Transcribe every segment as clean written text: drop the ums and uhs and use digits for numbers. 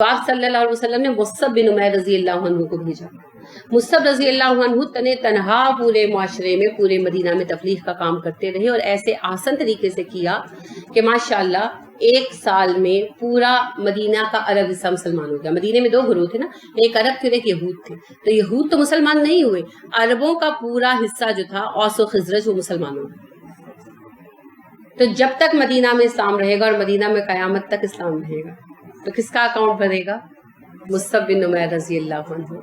تو آپ صلی اللہ علیہ وسلم نے مصعب بن عمیر رضی اللہ عنہ کو بھیجا. مصعب رضی اللہ عنہ تنہا پورے معاشرے میں پورے مدینہ میں تبلیغ کا کام کرتے رہے اور ایسے آسان طریقے سے کیا کہ ماشاءاللہ 1 سال میں پورا مدینہ کا عرب حصہ مسلمان ہو گیا. مدینے میں 2 گروہ تھے نا, ایک عرب تھے اور ایک یہود تھے. تو یہود تو مسلمان نہیں ہوئے, عربوں کا پورا حصہ جو تھا اوس و خزرج وہ مسلمان ہو گئے. تو جب تک مدینہ میں اسلام رہے گا اور مدینہ میں قیامت تک اسلام رہے گا تو کس کا اکاؤنٹ بنے گا؟ مصعب بن عمیر رضی اللہ عنہ.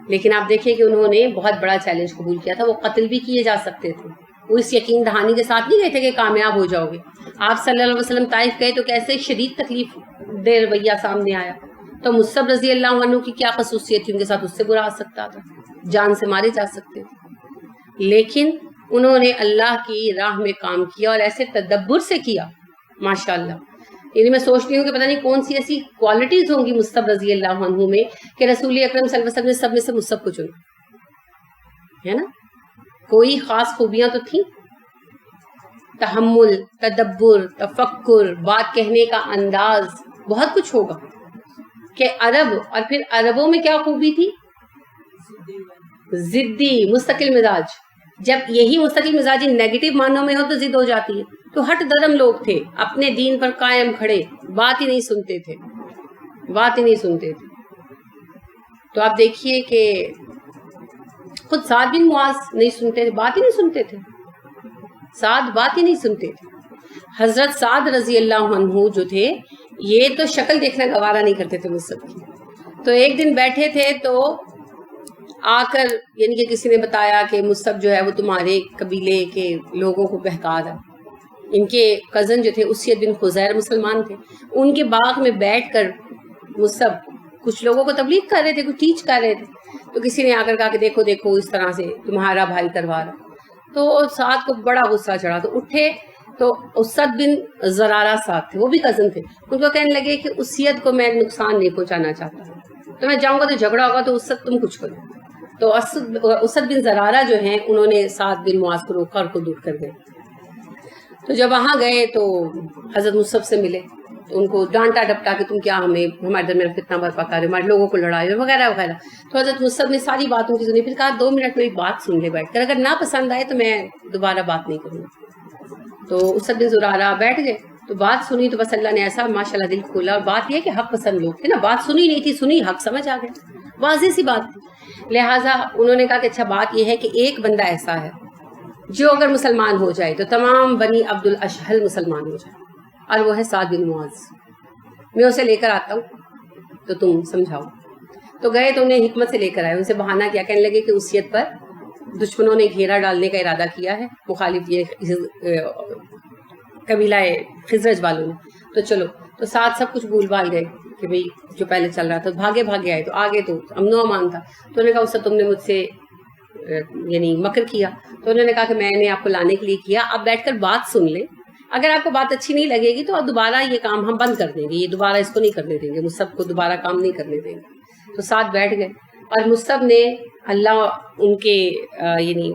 لیکن آپ دیکھیں کہ انہوں نے بہت بڑا چیلنج قبول کیا تھا. وہ قتل بھی کیے جا سکتے تھے, وہ اس یقین دہانی کے ساتھ نہیں گئے تھے کہ کامیاب ہو جاؤ گے. آپ صلی اللہ علیہ وسلم طائف گئے تو کیسے شدید تکلیف دہ رویہ سامنے آیا. تو مصعب رضی اللہ عنہ کی کیا خصوصیت تھی؟ ان کے ساتھ اس سے برا آ سکتا تھا, جان سے مارے جا سکتے تھے. لیکن انہوں نے اللہ کی راہ میں کام کیا اور ایسے تدبر سے کیا ماشاءاللہ. یعنی میں سوچتی ہوں کہ پتہ نہیں کون سی ایسی کوالٹیز ہوں گی مصعب رضی اللہ عنہ میں کہ رسول اکرم صلی اللہ علیہ وسلم نے سب میں سے مصعب کو چنا, ہے نا. کوئی خاص خوبیاں تو تھیں, تحمل, تدبر, تفکر, بات کہنے کا انداز, بہت کچھ ہوگا. کہ عرب اور پھر عربوں میں کیا خوبی تھی؟ ضدی, مستقل مزاج. جب یہی مستقل مزاجی نیگیٹو معنوں میں ہو تو ضد ہو جاتی ہے. تو ہٹ درم لوگ تھے, اپنے دین پر قائم کھڑے, بات ہی نہیں سنتے تھے, بات ہی نہیں سنتے تھے. تو آپ دیکھیے کہ خود سعد بن معاذ نہیں سنتے تھے, بات ہی نہیں سنتے تھے. سعد بات ہی نہیں سنتے تھے. حضرت سعد رضی اللہ عنہ جو تھے یہ تو شکل دیکھنا گوارا نہیں کرتے تھے مصعب کی. تو ایک دن بیٹھے تھے تو آ کر یعنی کہ کسی نے بتایا کہ مصعب جو ہے وہ تمہارے قبیلے کے لوگوں کو بہکا رہا. ان کے کزن جو تھے اسید بن خزیر مسلمان تھے, ان کے باغ میں بیٹھ کر مصعب کچھ لوگوں کو تبلیغ کر رہے تھے, کچھ ٹیچ کر رہے تھے. تو کسی نے آ کر کہا کہ دیکھو دیکھو اس طرح سے تمہارا بھائی کروا رہا. تو سعد کو بڑا غصہ چڑھا, تو اٹھے تو اسد بن زرارہ ساتھ تھے, وہ بھی کزن تھے. ان کو کہنے لگے کہ اسید کو میں نقصان نہیں پہنچانا چاہتا, تو میں جاؤں گا تو جھگڑا ہوگا, تو اسد تم کچھ کرو. تو اسد بن زرارہ جو ہیں انہوں نے سعد بن معاذ کو روکا اور خود اٹھ کر گئے. تو جب وہاں گئے تو حضرت مصعب سے ملے تو ان کو ڈانٹا ڈپٹا کہ تم کیا ہمارے درمیان فتنہ برپا کر رہے ہو, ہمارے لوگوں کو لڑائے وغیرہ وغیرہ. تو حضرت مصعب نے ساری باتوں کی سنی, پھر کہا 2 منٹ میری بات سن لے بیٹھ کر, اگر نہ پسند آئے تو میں دوبارہ بات نہیں کروں گا. تو اسد بن زرارہ بیٹھ گئے تو بات سنی, تو بس اللہ نے ایسا ماشاءاللہ دل کھولا. اور بات یہ کہ حق پسند لوگ تھے نا, بات سنی نہیں تھی, سنی حق سمجھ آ گئے, واضح سی بات تھی. لہٰذا انہوں نے کہا کہ اچھا بات یہ ہے کہ ایک بندہ ایسا ہے جو اگر مسلمان ہو جائے تو تمام بنی عبد الاشہل مسلمان ہو جائے, اور وہ ہے سعد بن معاذ. میں اسے لے کر آتا ہوں تو تم سمجھاؤ. تو گئے تو انہیں حکمت سے لے کر آئے. ان سے بہانہ کیا, کہنے لگے کہ اسیت پر دشمنوں نے گھیرا ڈالنے کا ارادہ کیا ہے, مخالف یہ قبیلہ خزرج والوں نے. تو چلو, تو ساتھ سب کچھ بھول بھال گئے کہ بھئی جو پہلے چل رہا تھا, بھاگے بھاگے آئے. تو آگے تو امن و امان تھا. تو انہوں نے کہا اس سے تم نے مجھ سے یعنی مکر کیا. تو انہوں نے کہا کہ میں نے آپ کو لانے کے لیے کیا, آپ بیٹھ کر بات سن لیں, اگر آپ کو بات اچھی نہیں لگے گی تو آپ دوبارہ یہ کام ہم بند کر دیں گے, یہ دوبارہ اس کو نہیں کرنے دیں گے, مصعب کو دوبارہ کام نہیں کرنے دیں گے. تو ساتھ بیٹھ گئے اور مصعب نے, اللہ ان کے یعنی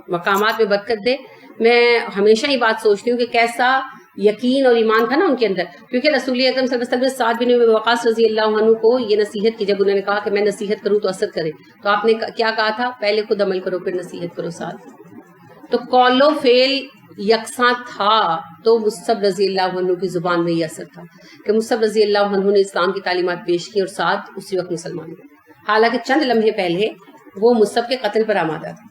مقامات میں برکت دے, میں ہمیشہ یہ بات سوچتی ہوں کہ کیسا یقین اور ایمان تھا نا ان کے اندر. کیونکہ رسول اکرم صلی اللہ علیہ وسلم نے سعد بن وقاص رضی اللہ عنہ کو یہ نصیحت کی, جب انہوں نے کہا کہ میں نصیحت کروں تو اثر کرے, تو آپ نے کیا کہا تھا, پہلے خود عمل کرو پھر نصیحت کرو سعد. تو قول و فعل یکساں تھا, تو مصعب رضی اللہ عنہ کی زبان میں یہ اثر تھا کہ مصعب رضی اللہ عنہ نے اسلام کی تعلیمات پیش کی اور سعد اسی وقت مسلمان ہوئے. حالانکہ چند لمحے پہلے وہ مصعب کے قتل پر آمادہ تھا.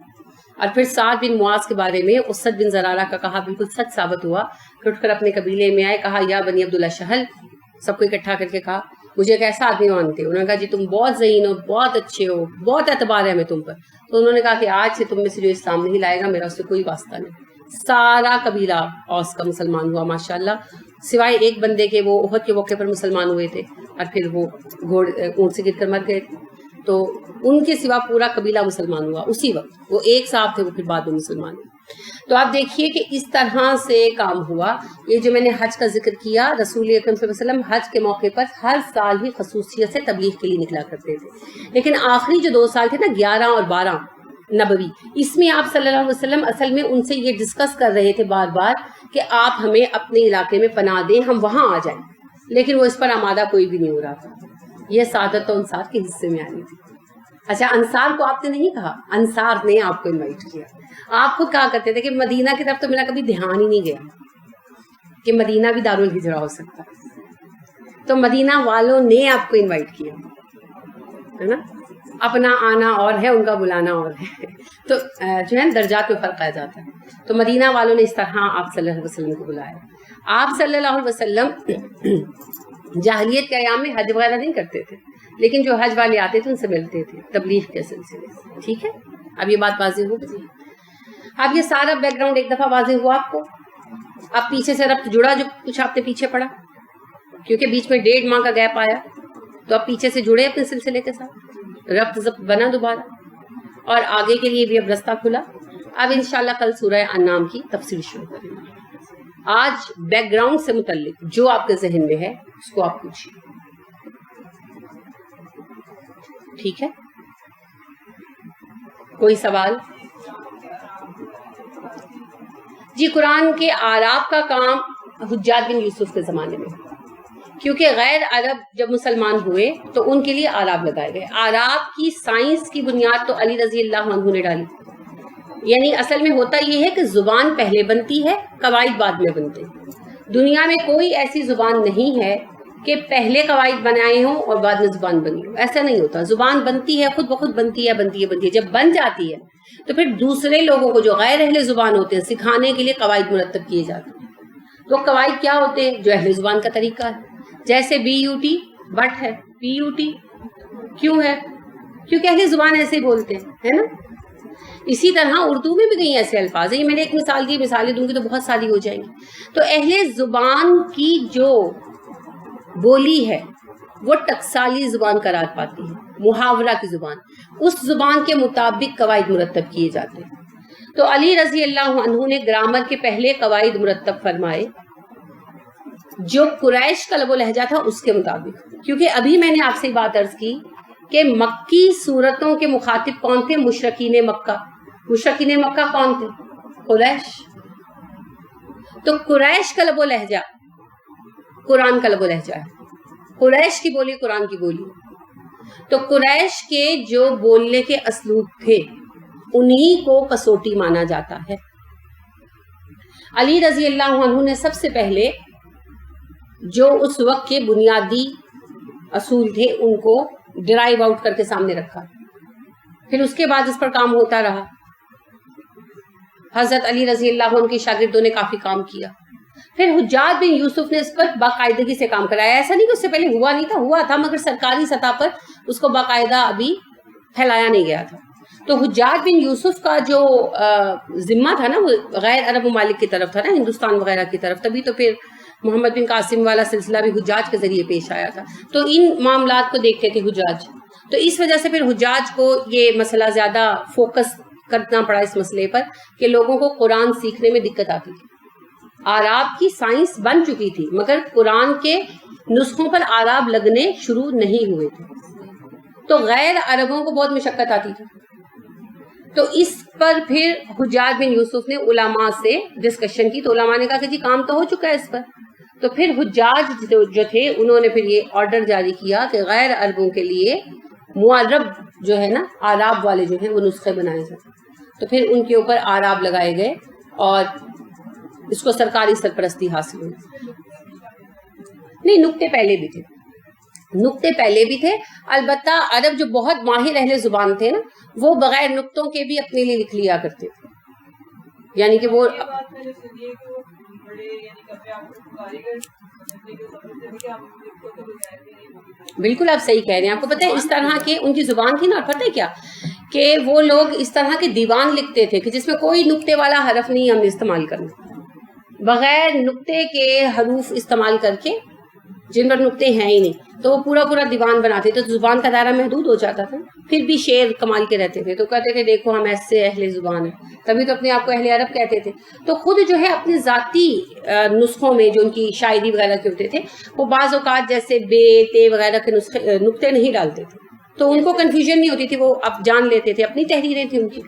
اور پھر سعد بن معاذ کے بارے میں اسد بن زرارہ کا کہا بالکل سچ ثابت ہوا کہ اٹھ کر اپنے قبیلے میں آئے, کہا یا بنی عبد الاشہل, سب کو اکٹھا کر کے کہا مجھے ایک ایسا آدمی مانتے ہو. انہوں نے کہا جی تم بہت ذہین ہو, بہت اچھے ہو, بہت اعتبار ہے ہمیں تم پر. تو انہوں نے کہا کہ آج سے تم میں سے جو اسلام نہیں لائے گا میرا اس سے کوئی واسطہ نہیں. سارا قبیلہ اوس کا مسلمان ہوا ماشاءاللہ, سوائے ایک بندے کے, وہ احد کے موقع پر مسلمان ہوئے تھے اور پھر وہ اونٹ سے گر کر مر گئے. تو ان کے سوا پورا قبیلہ مسلمان ہوا اسی وقت. وہ ایک صاحب تھے, وہ پھر بعد میں مسلمان ہوئے. تو آپ دیکھیے کہ اس طرح سے کام ہوا. یہ جو میں نے حج کا ذکر کیا, رسول اکرم صلی اللہ علیہ وسلم حج کے موقع پر ہر سال ہی خصوصیت سے تبلیغ کے لیے نکلا کرتے تھے. لیکن آخری جو 2 سال تھے نا, 11 اور 12 نبوی, اس میں آپ صلی اللہ علیہ وسلم اصل میں ان سے یہ ڈسکس کر رہے تھے بار بار کہ آپ ہمیں اپنے علاقے میں پناہ دیں, ہم وہاں آ جائیں. لیکن وہ اس پر آمادہ کوئی بھی نہیں ہو رہا تھا. یہ سعادت تو انصار کے حصے میں آنی تھی. اچھا انصار کو آپ نے نہیں کہا, انصار نے آپ کو انوائٹ کیا. آپ خود کہا کرتے تھے کہ مدینہ کی طرف تو میرا کبھی دھیان ہی نہیں گیا کہ مدینہ بھی دارالہجرہ ہو سکتا ہے, تو مدینہ والوں نے آپ کو انوائٹ کیا ہے نا. اپنا آنا اور ہے, ان کا بلانا اور ہے, تو جو ہے درجات میں فرق آ جاتا ہے. تو مدینہ والوں نے اس طرح آپ صلی اللہ علیہ وسلم کو بلایا. آپ صلی اللہ علیہ وسلم جاہلیت کے ایام میں حج وغیرہ نہیں کرتے تھے, لیکن جو حج والے آتے تھے ان سے ملتے تھے تبلیغ کے سلسلے سے. ٹھیک ہے, اب یہ بات واضح ہو گئی. اب یہ سارا بیک گراؤنڈ ایک دفعہ واضح ہوا آپ کو. اب پیچھے سے ربط جڑا جو کچھ آپ نے پیچھے پڑا, کیونکہ بیچ میں 1.5 ماہ کا گیپ آیا, تو اب پیچھے سے جڑے اپنے سلسلے کے ساتھ, ربط ضبط بنا دوبارہ, اور آگے کے لیے بھی اب رستہ کھلا. اب انشاءاللہ کل سورہ انعام کی تفسیر شروع کریں گے. آج بیک گراؤنڈ سے متعلق جو آپ کے ذہن میں ہے اس کو آپ پوچھیے. ٹھیک ہے, کوئی سوال؟ جی, قرآن کے آراب کا کام حجاج بن یوسف کے زمانے میں, کیونکہ غیر عرب جب مسلمان ہوئے تو ان کے لیے آراب لگائے گئے. آراب کی سائنس کی بنیاد تو علی رضی اللہ عنہ نے ڈالی. یعنی اصل میں ہوتا یہ ہے کہ زبان پہلے بنتی ہے, قواعد بعد میں بنتے ہیں. دنیا میں کوئی ایسی زبان نہیں ہے کہ پہلے قواعد بنائے ہوں اور بعد میں زبان بنی ہو. ایسا نہیں ہوتا. زبان بنتی ہے, خود بخود بنتی ہے. جب بن جاتی ہے تو پھر دوسرے لوگوں کو جو غیر اہل زبان ہوتے ہیں سکھانے کے لیے قواعد مرتب کیے جاتے ہیں. تو قواعد کیا ہوتے ہیں؟ جو اہل زبان کا طریقہ ہے. جیسے BUT بٹ ہے, PUT کیوں ہے؟ کیونکہ اہل زبان ایسے ہی بولتے ہیں, ہے نا. اسی طرح اردو میں بھی کئی ایسے الفاظ ہیں. یہ میں نے ایک مثال دی, مثالیں دوں گی تو بہت ساری ہو جائیں گی. تو اہل زبان کی جو بولی ہے وہ ٹکسالی زبان قرار پاتی ہے, محاورہ کی زبان. اس زبان کے مطابق قواعد مرتب کیے جاتے ہیں. تو علی رضی اللہ عنہ نے گرامر کے پہلے قواعد مرتب فرمائے جو قریش کا لب و لہجہ تھا اس کے مطابق. کیونکہ ابھی میں نے آپ سے بات عرض کی کہ مکی صورتوں کے مخاطب کون تھے؟ مشرکین مکہ. مشرکین مکہ کون تھے؟ قریش. تو قریش کا لب و لہجہ قرآن کا لب و لہجہ ہے. قریش کی بولی قرآن کی بولی. تو قریش کے جو بولنے کے اسلوب تھے انہی کو کسوٹی مانا جاتا ہے. علی رضی اللہ عنہ نے سب سے پہلے جو اس وقت کے بنیادی اصول تھے ان کو ڈرائیو آؤٹ کر کے سامنے رکھا. پھر اس کے بعد اس پر کام ہوتا رہا. حضرت علی رضی اللہ عنہ کی شاگردوں نے کافی کام کیا. پھر حجاج بن یوسف نے اس پر باقاعدگی سے کام کرایا. ایسا نہیں کہ اس سے پہلے ہوا نہیں تھا, ہوا تھا, مگر سرکاری سطح پر اس کو باقاعدہ ابھی پھیلایا نہیں گیا تھا. تو حجاج بن یوسف کا جو ذمہ تھا نا وہ غیر عرب ممالک کی طرف تھا نا, ہندوستان وغیرہ کی طرف. تبھی تو پھر محمد بن قاسم والا سلسلہ بھی حجاج کے ذریعے پیش آیا تھا. تو ان معاملات کو دیکھتے تھے حجاج. تو اس وجہ سے پھر حجاج کو یہ مسئلہ زیادہ فوکس کرنا پڑا اس مسئلے پر کہ لوگوں کو قرآن سیکھنے میں دقت آتی تھی. آراب کی سائنس بن چکی تھی مگر قرآن کے نسخوں پر آراب لگنے شروع نہیں ہوئے تھے, تو غیر عربوں کو بہت مشقت آتی تھی. تو اس پر پھر حجاج بن یوسف نے علماء سے ڈسکشن کی. تو علماء نے کہا کہ جی کام تو ہو چکا ہے اس پر. تو پھر حجاج جو تھے انہوں نے پھر یہ آرڈر جاری کیا کہ غیر عربوں کے لیے معرب جو ہے نا, آراب والے جو ہیں وہ نسخے بنائے جائیں. تو پھر ان کے اوپر آراب لگائے گئے اور اس کو سرکاری سرپرستی حاصل ہوئی. نہیں, نکتے پہلے بھی تھے. البتہ عرب جو بہت ماہر اہل زبان تھے نا وہ بغیر نکتوں کے بھی اپنے لیے لکھ لیا کرتے تھے. یعنی کہ وہ بالکل آپ صحیح کہہ رہے ہیں. آپ کو پتہ ہے اس طرح کے ان کی زبان تھی نا, اور پتہ ہے کیا کہ وہ لوگ اس طرح کے دیوان لکھتے تھے کہ جس میں کوئی نکتے والا حرف نہیں ہم نے استعمال کرنا, بغیر نکتے کے حروف استعمال کر کے جن پر نکتے ہیں ہی نہیں. تو وہ پورا دیوان بناتے تھے. تو زبان کا دائرہ محدود ہو جاتا تھا. پھر بھی شعر کمال کے رہتے تھے. تو کہتے تھے دیکھو ہم ایسے اہل زبان ہیں, تبھی تو اپنے آپ کو اہل عرب کہتے تھے. تو خود جو ہے اپنے ذاتی نسخوں میں جو ان کی شاعری وغیرہ کے ہوتے تھے وہ بعض اوقات جیسے بے تے وغیرہ کے نکتے نہیں ڈالتے تھے. تو ان کو کنفیوژن نہیں ہوتی تھی, وہ اب جان لیتے تھے, اپنی تحریریں تھیں ان کی.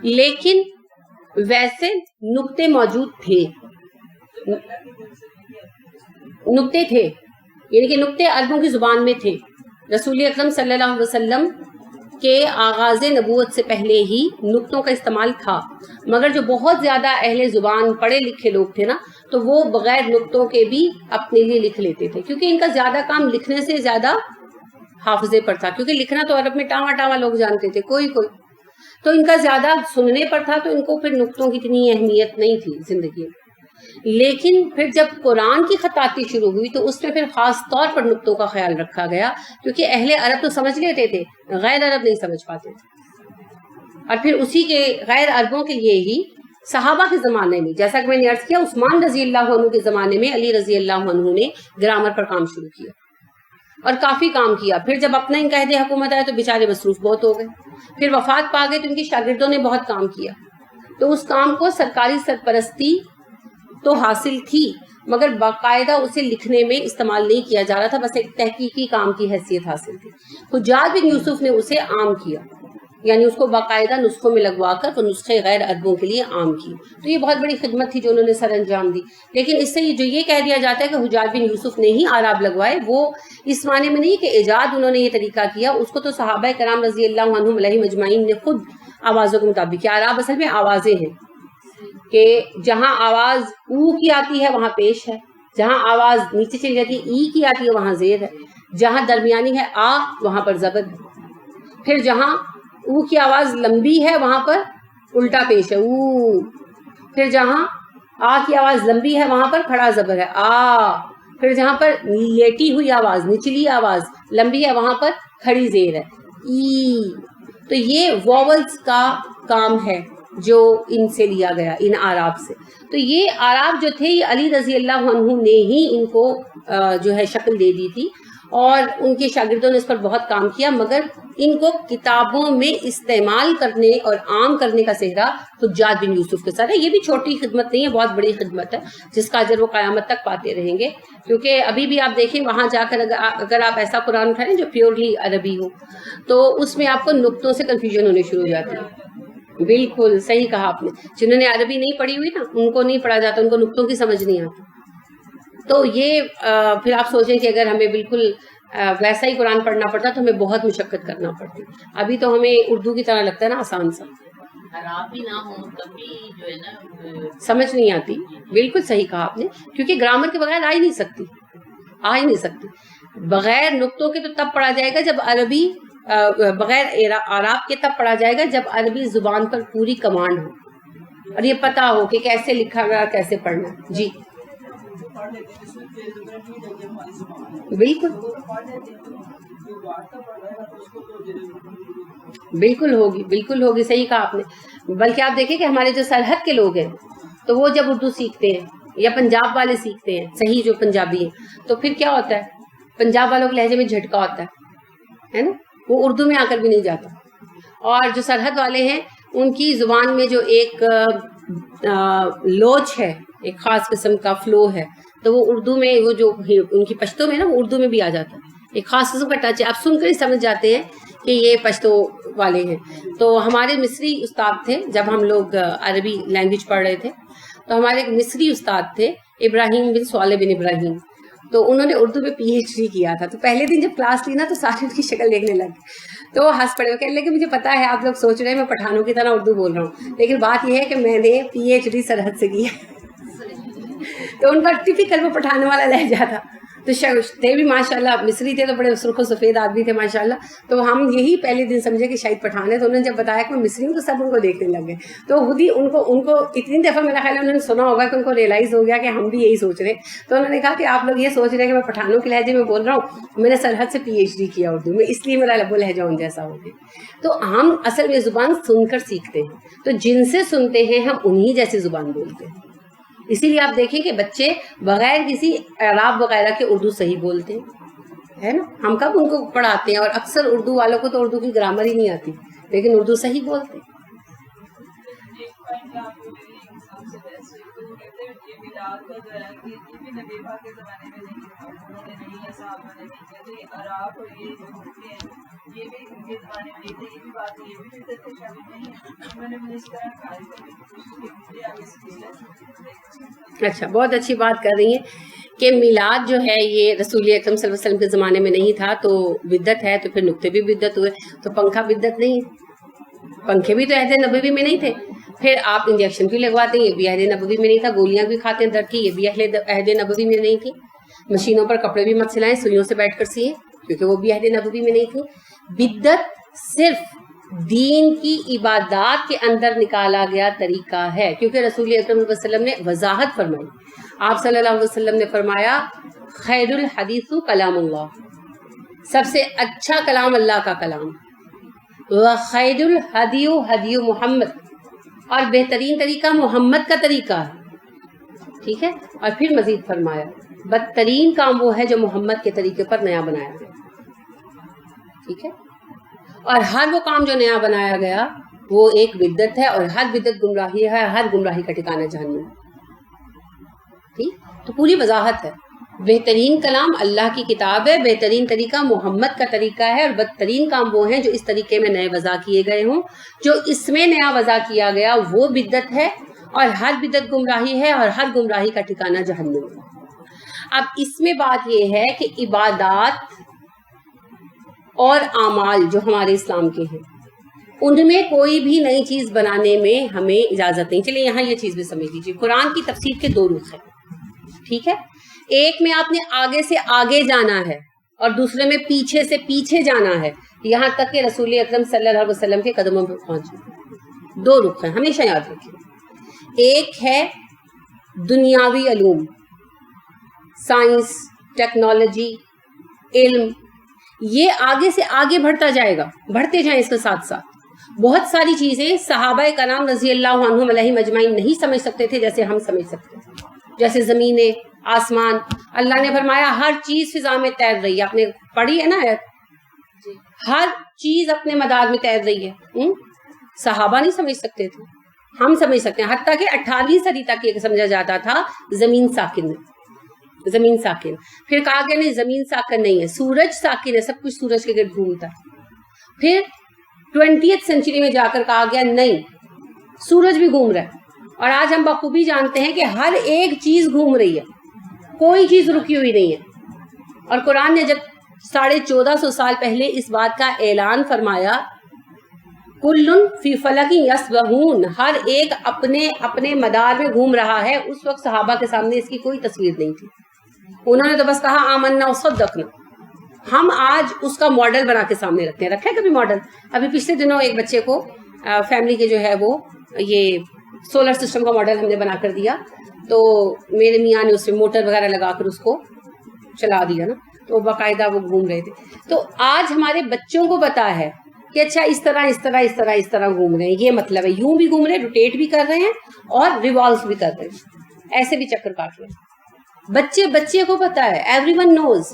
لیکن ویسے نکتے موجود تھے, نکتے تھے یعنی کہ نقطے عربوں کی زبان میں تھے. رسول اکرم صلی اللہ علیہ وسلم کے آغاز نبوت سے پہلے ہی نقطوں کا استعمال تھا، مگر جو بہت زیادہ اہل زبان پڑھے لکھے لوگ تھے نا، تو وہ بغیر نقطوں کے بھی اپنے لیے لکھ لیتے تھے، کیونکہ ان کا زیادہ کام لکھنے سے زیادہ حافظے پر تھا، کیونکہ لکھنا تو عرب میں ٹاواں ٹاواں لوگ جانتے تھے، کوئی تو ان کا زیادہ سننے پر تھا، تو ان کو پھر نقطوں کی اتنی اہمیت نہیں تھی زندگی میں. لیکن پھر جب قرآن کی خطاطی شروع ہوئی تو اس میں پھر خاص طور پر نقطوں کا خیال رکھا گیا، کیونکہ اہل عرب تو سمجھ لیتے تھے، غیر عرب نہیں سمجھ پاتے تھے. اور پھر اسی کے غیر عربوں کے لیے ہی صحابہ کے زمانے میں، جیسا کہ میں نے عرض کیا، عثمان رضی اللہ عنہ کے زمانے میں علی رضی اللہ عنہ نے گرامر پر کام شروع کیا اور کافی کام کیا. پھر جب اپنا ان کا عہد حکومت آیا تو بیچارے مصروف بہت ہو گئے، پھر وفات پا گئے تو ان کے شاگردوں نے بہت کام کیا. تو اس کام کو سرکاری سرپرستی تو حاصل تھی، مگر باقاعدہ اسے لکھنے میں استعمال نہیں کیا جا رہا تھا، بس ایک تحقیقی کام کی حیثیت حاصل تھی. حجاج بن یوسف نے اسے عام کیا، یعنی اس کو باقاعدہ نسخوں میں لگوا کر وہ نسخے غیر عربوں کے لیے عام کی. تو یہ بہت بڑی خدمت تھی جو انہوں نے سر انجام دی. لیکن اس سے جو یہ کہہ دیا جاتا ہے کہ حجاج بن یوسف نے ہی آراب لگوائے، وہ اس معنی میں نہیں کہ ایجاد انہوں نے یہ طریقہ کیا، اس کو تو صحابہ کرام رضی اللہ عنہم علیہم اجمعین نے خود آوازوں کے مطابق کیا. آراب اصل میں آوازیں ہیں کہ جہاں آواز او کی آتی ہے وہاں پیش ہے، جہاں آواز نیچے چلی جاتی ہے ای کی آتی ہے وہاں زیر ہے، جہاں درمیانی ہے آ وہاں پر زبر ہے، پھر جہاں او کی آواز لمبی ہے وہاں پر الٹا پیش ہے او، پھر جہاں آ کی آواز لمبی ہے وہاں پر کھڑا زبر ہے آ، پھر جہاں پر لیٹی ہوئی آواز نچلی آواز لمبی ہے وہاں پر کھڑی زیر ہے ای. تو یہ ووولز کا کام ہے جو ان سے لیا گیا، ان آراب سے. تو یہ آراب جو تھے یہ علی رضی اللہ عنہ نے ہی ان کو جو ہے شکل دے دی تھی، اور ان کے شاگردوں نے اس پر بہت کام کیا، مگر ان کو کتابوں میں استعمال کرنے اور عام کرنے کا صحرا حجاج بن یوسف کے ساتھ ہے. یہ بھی چھوٹی خدمت نہیں ہے، بہت بڑی خدمت ہے جس کا اجر وہ قیامت تک پاتے رہیں گے. کیونکہ ابھی بھی آپ دیکھیں وہاں جا کر اگر آپ ایسا قرآن اٹھائیں جو پیورلی عربی ہو تو اس میں آپ کو نقطوں سے کنفیوژن ہونے شروع ہو جاتی ہے. بالکل صحیح کہا آپ نے، جنہوں نے عربی نہیں پڑھی ہوئی نا ان کو نہیں پڑھا جاتا، ان کو نقطوں کی سمجھ نہیں آتی. تو یہ پھر آپ سوچیں کہ اگر ہمیں بالکل ویسا ہی قرآن پڑھنا پڑتا تو ہمیں بہت مشقت کرنا پڑتی. ابھی تو ہمیں اردو کی طرح لگتا ہے نا آسان سا، عربی نہ ہو تب بھی جو ہے نا سمجھ نہیں آتی. بالکل صحیح کہا آپ نے، کیونکہ گرامر کے بغیر آ ہی نہیں سکتی. بغیر نقطوں کے تو تب پڑھا جائے گا جب عربی، بغیر اعراب کے تب پڑھا جائے گا جب عربی زبان پر پوری کمانڈ ہو اور یہ پتا ہو کہ کیسے لکھا گیا کیسے پڑھنا. جی بالکل بالکل ہوگی صحیح کہا آپ نے. بلکہ آپ دیکھیں کہ ہمارے جو سرحد کے لوگ ہیں تو وہ جب اردو سیکھتے ہیں یا پنجاب والے سیکھتے ہیں، صحیح جو پنجابی ہیں، تو پھر کیا ہوتا ہے، پنجاب والوں کے لہجے میں جھٹکا ہوتا ہے نا، وہ اردو میں آ کر بھی نہیں جاتا. اور جو سرحد والے ہیں ان کی زبان میں جو ایک لوچ ہے، ایک خاص قسم کا فلو ہے، تو وہ اردو میں وہ جو ان کی پشتو میں نا وہ اردو میں بھی آ جاتا ہے. ایک خاص قسم کا ٹچ ہے، آپ سن کر ہی سمجھ جاتے ہیں کہ یہ پشتو والے ہیں. تو ہمارے مصری استاد تھے جب ہم لوگ عربی لینگویج پڑھ رہے تھے، تو ہمارے ایک مصری استاد تھے ابراہیم بن صالح بن ابراہیم، تو انہوں نے اردو میں PhD کیا تھا. تو پہلے دن جب کلاس لی نا تو سارے ان کی شکل دیکھنے لگے تو وہ ہنس پڑے. وہ کہنے لگے مجھے پتا ہے آپ لوگ سوچ رہے ہیں میں پٹھانوں کی طرح اردو بول رہا ہوں، لیکن بات یہ ہے کہ میں نے PhD سرحد سے کیا. تو ان کا ٹپیکل وہ پٹھانے والا لہجہ تھا. تو تھے بھی ماشاء اللہ مصری تھے، تو بڑے سرخ و سفید آدمی تھے ماشاء اللہ. تو ہم یہی پہلے دن سمجھے کہ شاید پٹھان ہے. تو انہوں نے جب بتایا کہ میں مصری ہوں تو سب ان کو دیکھنے لگ گئے. تو خود ہی ان کو اتنی دفعہ میرا خیال ہے انہوں نے سنا ہوگا کہ ان کو ریئلائز ہو گیا کہ ہم بھی یہی سوچ رہے ہیں. تو انہوں نے کہا کہ آپ لوگ یہ سوچ رہے ہیں کہ میں پٹھانوں کے لہجے میں بول رہا ہوں، میں نے سرحد سے PhD کیا اردو میں، اس لیے میرا لب و لہجہ ان جیسا ہو گیا. تو ہم اصل میں زبان سن کر سیکھتے ہیں، تو جن سے سنتے ہیں ہم انہی جیسی زبان بولتے ہیں. اسی لیے آپ دیکھیں کہ بچے بغیر کسی اعراب وغیرہ کے اردو صحیح بولتے ہیں، ہے نا. ہم کب ان کو پڑھاتے ہیں، اور اکثر اردو والوں کو تو اردو کی گرامر ہی نہیں آتی لیکن اردو صحیح بولتے ہیں. ان سے بحث ہوئی تو وہ کہتے ہیں یہ میلاد کا جو ہے کہ یہ بھی نبی پاک کے زمانے میں نہیں تھا, انہوں نے نہیں ہے, صحابہ نے نہیں کیا, تو یہ عراق اور یہ جو ہوتے ہیں یہ بھی ان کے زمانے میں نہیں تھے, یہ بھی بات ہے, یہ بھی بدعت کے شامل نہیں ہے. میں نے مجھے اس طرح قائل کرنے کی کوشش کی, مجھے آگے سے اچھا, بہت اچھی بات کر رہی ہیں کہ میلاد جو ہے یہ رسول اکرم صلی اللہ علیہ وسلم کے زمانے میں نہیں تھا تو بدعت ہے, تو پھر نقطے بھی بدعت ہوئے, تو پنکھا بدعت نہیں ہے, پنکھے بھی تو عہد نبوی میں نہیں تھے. پھر آپ انجیکشن بھی لگواتے ہیں, یہ بھی عہد نبوی میں نہیں تھا. گولیاں بھی کھاتے ہیں درد کی, یہ بھی عہد نبوی میں نہیں تھی. مشینوں پر کپڑے بھی مت سلائیں, سوئیوں سے بیٹھ کر سیے, کیونکہ وہ بھی عہد نبوی میں نہیں تھی. بدعت صرف دین کی عبادات کے اندر نکالا گیا طریقہ ہے, کیونکہ رسول اکرم صلی اللہ علیہ وسلم نے وضاحت فرمائی. آپ صلی اللہ علیہ وسلم نے فرمایا خیر الحدیث کلام اللہ, سب سے اچھا کلام اللہ کا کلام, وخیر الہدی ہدی محمد, اور بہترین طریقہ محمد کا طریقہ ہے. ٹھیک ہے, اور پھر مزید فرمایا بدترین کام وہ ہے جو محمد کے طریقے پر نیا بنایا گیا. ٹھیک ہے, اور ہر وہ کام جو نیا بنایا گیا وہ ایک بدعت ہے, اور ہر بدعت گمراہی ہے, ہر گمراہی کا ٹھکانہ جہنم. ٹھیک, تو پوری وضاحت ہے. بہترین کلام اللہ کی کتاب ہے, بہترین طریقہ محمد کا طریقہ ہے, اور بدترین کام وہ ہیں جو اس طریقے میں نئے وضع کیے گئے ہوں. جو اس میں نیا وضع کیا گیا وہ بدعت ہے, اور ہر بدعت گمراہی ہے, اور ہر گمراہی کا ٹھکانہ جہنم ہے. اب اس میں بات یہ ہے کہ عبادات اور اعمال جو ہمارے اسلام کے ہیں ان میں کوئی بھی نئی چیز بنانے میں ہمیں اجازت نہیں. چلیے یہاں یہ چیز بھی سمجھ لیجیے, قرآن کی تفسیر کے دو رخ ہیں. ٹھیک ہے, ایک میں آپ نے آگے سے آگے جانا ہے, اور دوسرے میں پیچھے سے پیچھے جانا ہے, یہاں تک کہ رسول اکرم صلی اللہ علیہ وسلم کے قدموں پر پہنچے. دو رخ ہیں, ہمیشہ یاد رکھیں. ایک ہے دنیاوی علوم, سائنس, ٹیکنالوجی, علم, یہ آگے سے آگے بڑھتا جائے گا, بڑھتے جائیں اس کے ساتھ ساتھ. بہت ساری چیزیں صحابہ کرام رضی اللہ عنہم علیہم اجمعین نہیں سمجھ سکتے تھے جیسے ہم سمجھ سکتے ہیں. جیسے زمینیں, آسمان, اللہ نے فرمایا ہر چیز فضا میں تیر رہی ہے. آپ نے پڑھی ہے نا آیت, ہر چیز اپنے مدار میں تیر رہی ہے. صحابہ نہیں سمجھ سکتے تھے, ہم سمجھ سکتے ہیں. حتیٰ کہ 18ویں صدی تک یہ سمجھا جاتا تھا زمین ساکن ہے, زمین ساکن. پھر کہا گیا نہیں, زمین ساکن نہیں ہے, سورج ساکن ہے, سب کچھ سورج کے گرد گھومتا ہے. پھر 20th سینچری میں جا کر کہا گیا نہیں, سورج بھی گھوم رہا ہے. اور آج ہم بخوبی جانتے ہیں کہ ہر ایک چیز گھوم رہی ہے, کوئی چیز رکی ہوئی نہیں ہے. اور قرآن نے جب 1450 سال پہلے اس بات کا اعلان فرمایا, کلن فی فلک یسبحون, ہر ایک اپنے اپنے مدار میں گھوم رہا ہے, اس وقت صحابہ کے سامنے اس کی کوئی تصویر نہیں تھی. انہوں نے تو بس کہا آمنا وصدقنا. ہم آج اس کا ماڈل بنا کے سامنے رکھتے ہیں. رکھا ہے کبھی ماڈل؟ ابھی پچھلے دنوں ایک بچے کو فیملی کے جو ہے وہ یہ سولر سسٹم کا ماڈل ہم نے بنا کر دیا, تو میرے میاں نے اس میں موٹر وغیرہ لگا کر اس کو چلا دیا نا, تو باقاعدہ وہ گھوم رہے تھے. تو آج ہمارے بچوں کو پتا ہے کہ اچھا اس طرح اس طرح اس طرح اس طرح گھوم رہے ہیں, یہ مطلب ہے یوں بھی گھوم رہے ہیں, روٹیٹ بھی کر رہے ہیں, اور ریوالو بھی کر رہے ہیں, ایسے بھی چکر کاٹ رہے ہیں. بچے کو پتا ہے, ایوری ون نوز.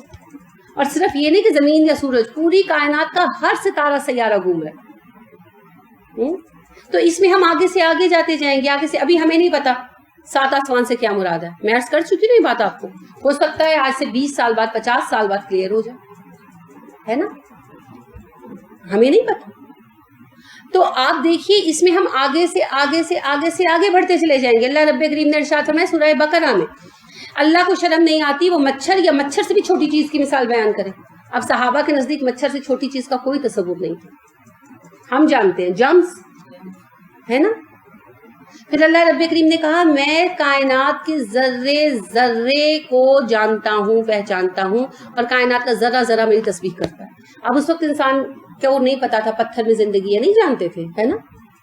اور صرف یہ نہیں کہ زمین یا سورج, پوری کائنات کا ہر ستارہ سیارہ گھوم رہا ہے. تو اس میں ہم آگے سے آگے جاتے جائیں گے, آگے سے. ابھی ہمیں نہیں پتا 7 آسمان سے کیا مراد ہے, میں عرض کر چکی نہیں بات آپ کو. ہو سکتا ہے آج سے 20 سال بعد 50 سال بعد کلیئر ہو جائے, ہے نا, ہمیں نہیں پتا. تو آپ دیکھیے اس میں ہم آگے سے آگے سے آگے سے آگے بڑھتے چلے جائیں گے. اللہ رب کریم نے ارشاد فرمایا سورہ بقرہ میں, اللہ کو شرم نہیں آتی وہ مچھر یا مچھر سے بھی چھوٹی چیز کی مثال بیان کرے. اب صحابہ کے نزدیک مچھر سے چھوٹی چیز کا کوئی تصور نہیں تھا, ہم جانتے ہیں جرمز, ہے نا. پھر اللہ رب کریم نے کہا میں کائنات کے ذرے ذرے کو جانتا ہوں, پہچانتا ہوں, اور کائنات کا ذرہ ذرہ میری تسبیح کرتا ہے. اب اس وقت انسان کیوں نہیں پتا تھا پتھر میں زندگی ہے, نہیں جانتے تھے, ہے نا.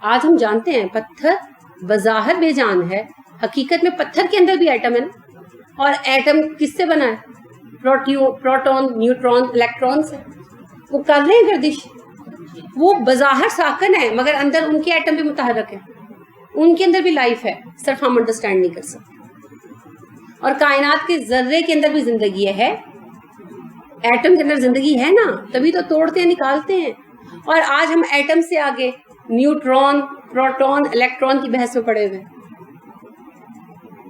آج ہم جانتے ہیں پتھر بظاہر بے جان ہے, حقیقت میں پتھر کے اندر بھی ایٹم ہے نا. اور ایٹم کس سے بنا ہے؟ پروٹون, نیوٹرون, الیکٹرون سے. وہ کر رہے ہیں گردش, وہ بظاہر ساکن ہے مگر اندر ان کے ایٹم بھی متحرک ہے, ان کے اندر بھی لائف ہے, صرف ہم انڈرسٹینڈ نہیں کر سکتے. اور کائنات کے ذرے کے اندر بھی زندگی ہے, ایٹم کے اندر زندگی ہے نا, تبھی تو توڑتے ہیں نکالتے ہیں. اور آج ہم ایٹم سے آگے نیوٹرون, پروٹون, الیکٹرون کی بحث میں پڑے ہوئے.